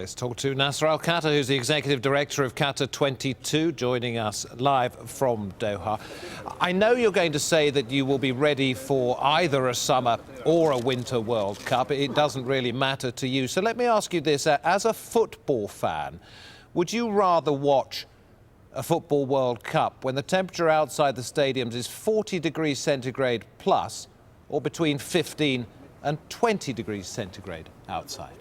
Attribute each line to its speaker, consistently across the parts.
Speaker 1: Let's talk to Nasser al-Khater, who's the Executive Director of Qatar 22, joining us live from Doha. I know you're going to say that you will be ready for either a summer or a winter World Cup. It doesn't really matter to you. So let me ask you this. As a football fan, would you rather watch a football World Cup when the temperature outside the stadiums is 40 degrees centigrade plus, or between 15 and 20 degrees centigrade outside?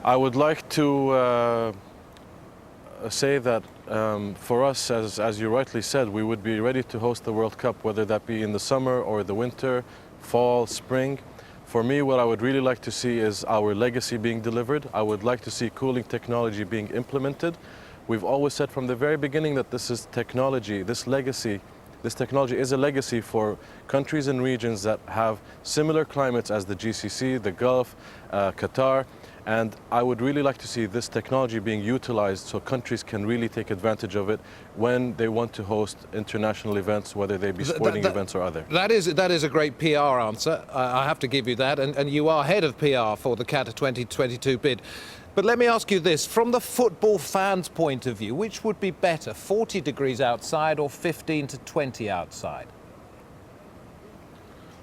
Speaker 2: I would like to say that for us, as you rightly said, we would be ready to host the World Cup, whether that be in the summer or the winter, fall, spring. For me, what I would really like to see is our legacy being delivered. I would like to see cooling technology being implemented. We've always said from the very beginning that this is technology, this technology is a legacy for countries and regions that have similar climates as the GCC, the Gulf, Qatar. And I would really like to see this technology being utilized so countries can really take advantage of it when they want to host international events, whether they be sporting events or other.
Speaker 1: That is a great PR answer. I have to give you that. And you are head of PR for the Qatar 2022 bid. But let me ask you this, from the football fans' point of view, which would be better, 40 degrees outside or 15 to 20 outside?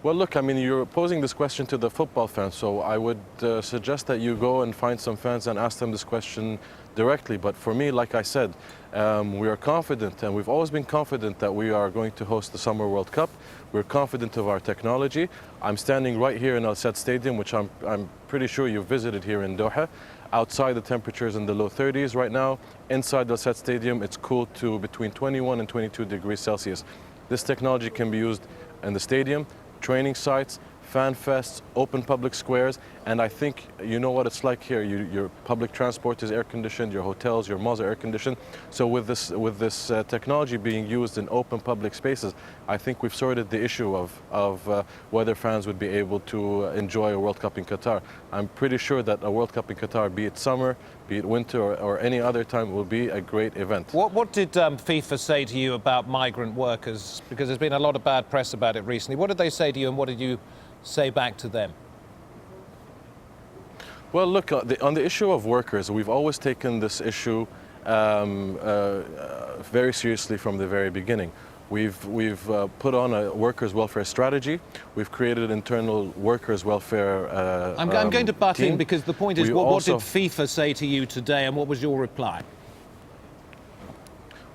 Speaker 2: Well, look, I mean, you're posing this question to the football fans, so I would suggest that you go and find some fans and ask them this question directly. But for me, like I said, we are confident, and we've always been confident that we are going to host the Summer World Cup. We're confident of our technology. I'm standing right here in al-Khater Stadium, which I'm pretty sure you've visited here in Doha. Outside, the temperature's in the low 30s right now. Inside the al-Khater Stadium, it's cooled to between 21 and 22 degrees Celsius. This technology can be used in the stadium, training sites, fan fests, open public squares, and I think you know what it's like here. Your public transport is air conditioned, your hotels, your malls are air conditioned. So with this technology being used in open public spaces, I think we've sorted the issue of whether fans would be able to enjoy a World Cup in Qatar. I'm pretty sure that a World Cup in Qatar, be it summer, be it winter or any other time, will be a great event.
Speaker 1: What did FIFA say to you about migrant workers? Because there's been a lot of bad press about it recently. What did they say to you and what did you say back to them?
Speaker 2: Well, look, on the issue of workers, we've always taken this issue very seriously from the very beginning. We've put on a workers' welfare strategy. We've created an internal workers' welfare
Speaker 1: I'm going to butt in because the point is, what did FIFA say to you today and what was your reply?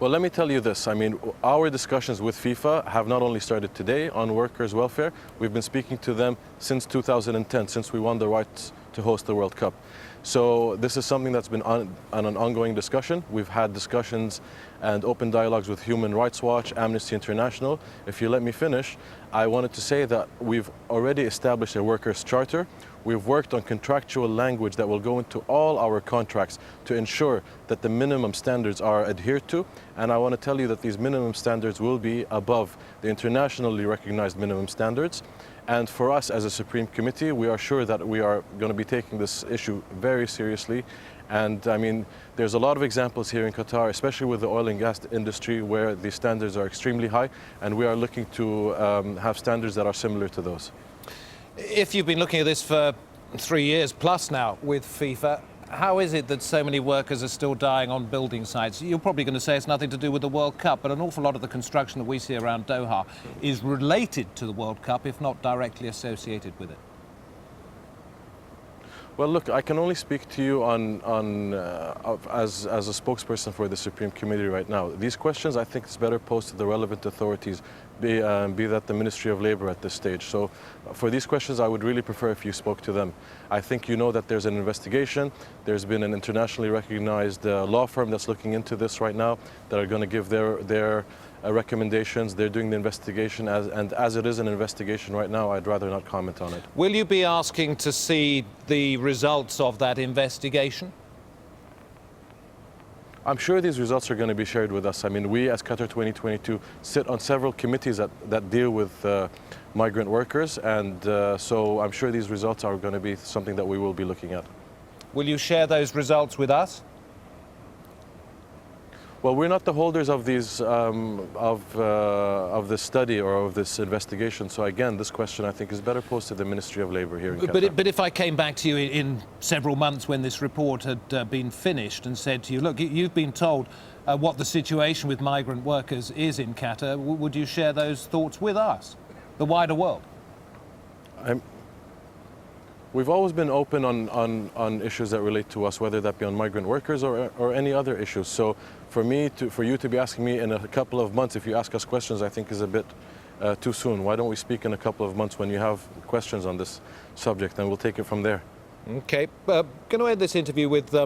Speaker 2: Well, let me tell you this. I mean, our discussions with FIFA have not only started today on workers' welfare, we've been speaking to them since 2010, since we won the right to host the World Cup. So this is something that's been on an ongoing discussion. We've had discussions and open dialogues with Human Rights Watch, Amnesty International. If you let me finish, I wanted to say that we've already established a workers' charter. We've worked on contractual language that will go into all our contracts to ensure that the minimum standards are adhered to. And I want to tell you that these minimum standards will be above the internationally recognized minimum standards. And for us as a Supreme Committee, we are sure that we are going to be taking this issue very seriously. And I mean, there's a lot of examples here in Qatar, especially with the oil and gas industry, where the standards are extremely high. And we are looking to have standards that are similar to those.
Speaker 1: If you've been looking at this for 3 years plus now with FIFA, how is it that so many workers are still dying on building sites? You're probably going to say it's nothing to do with the World Cup, but an awful lot of the construction that we see around Doha is related to the World Cup, if not directly associated with it.
Speaker 2: Well, look, I can only speak to you as a spokesperson for the Supreme Committee right now. These questions, I think, is better posed to the relevant authorities, be that the Ministry of Labour at this stage. So for these questions, I would really prefer if you spoke to them. I think you know that there's an investigation. There's been an internationally recognized law firm that's looking into this right now that are going to give their recommendations. They're doing the investigation, and as it is an investigation right now, I'd rather not comment on it.
Speaker 1: Will you be asking to see the results of that investigation?
Speaker 2: I'm sure these results are going to be shared with us. I mean, we as Qatar 2022 sit on several committees that deal with migrant workers, and so I'm sure these results are going to be something that we will be looking at.
Speaker 1: Will you share those results with us?
Speaker 2: Well, we're not the holders of these of this study or of this investigation. So again, this question I think is better posed to the Ministry of Labour here in Qatar.
Speaker 1: But if I came back to you in several months when this report had been finished and said to you, look, you've been told what the situation with migrant workers is in Qatar, would you share those thoughts with us, the wider world?
Speaker 2: We've always been open on issues that relate to us, whether that be on migrant workers or any other issues. So for you to be asking me in a couple of months, if you ask us questions, I think is a bit too soon. Why don't we speak in a couple of months when you have questions on this subject, and we'll take it from there.
Speaker 1: Okay, going to end this interview with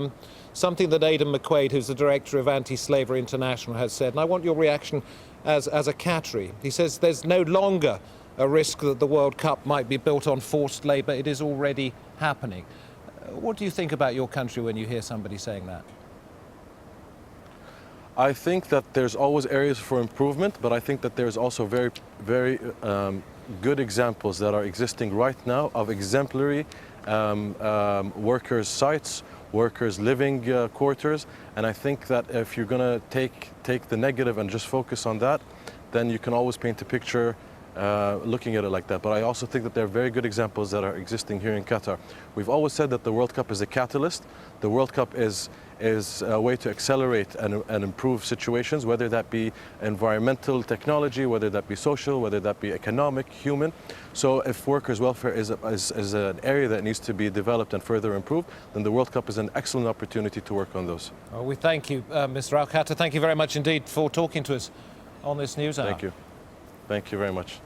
Speaker 1: something that Aidan McQuaid, who's the director of Anti-Slavery International, has said, and I want your reaction as a Qatari. He says there's no longer a risk that the World Cup might be built on forced labour. It is already happening. What do you think about your country when you hear somebody saying that?
Speaker 2: I think that there's always areas for improvement, but I think that there's also very good examples that are existing right now of exemplary workers' sites, workers' living quarters, and I think that if you're going to take the negative and just focus on that, then you can always paint a picture looking at it like that. But I also think that there are very good examples that are existing here in Qatar. We've always said that the World Cup is a catalyst. The World Cup is a way to accelerate and improve situations, whether that be environmental technology, whether that be social, whether that be economic, human. So if workers' welfare is an area that needs to be developed and further improved, then the World Cup is an excellent opportunity to work on those.
Speaker 1: Well, we thank you, Mr. al-Khater. Thank you very much indeed for talking to us on this news hour.
Speaker 2: Thank you. Thank you very much.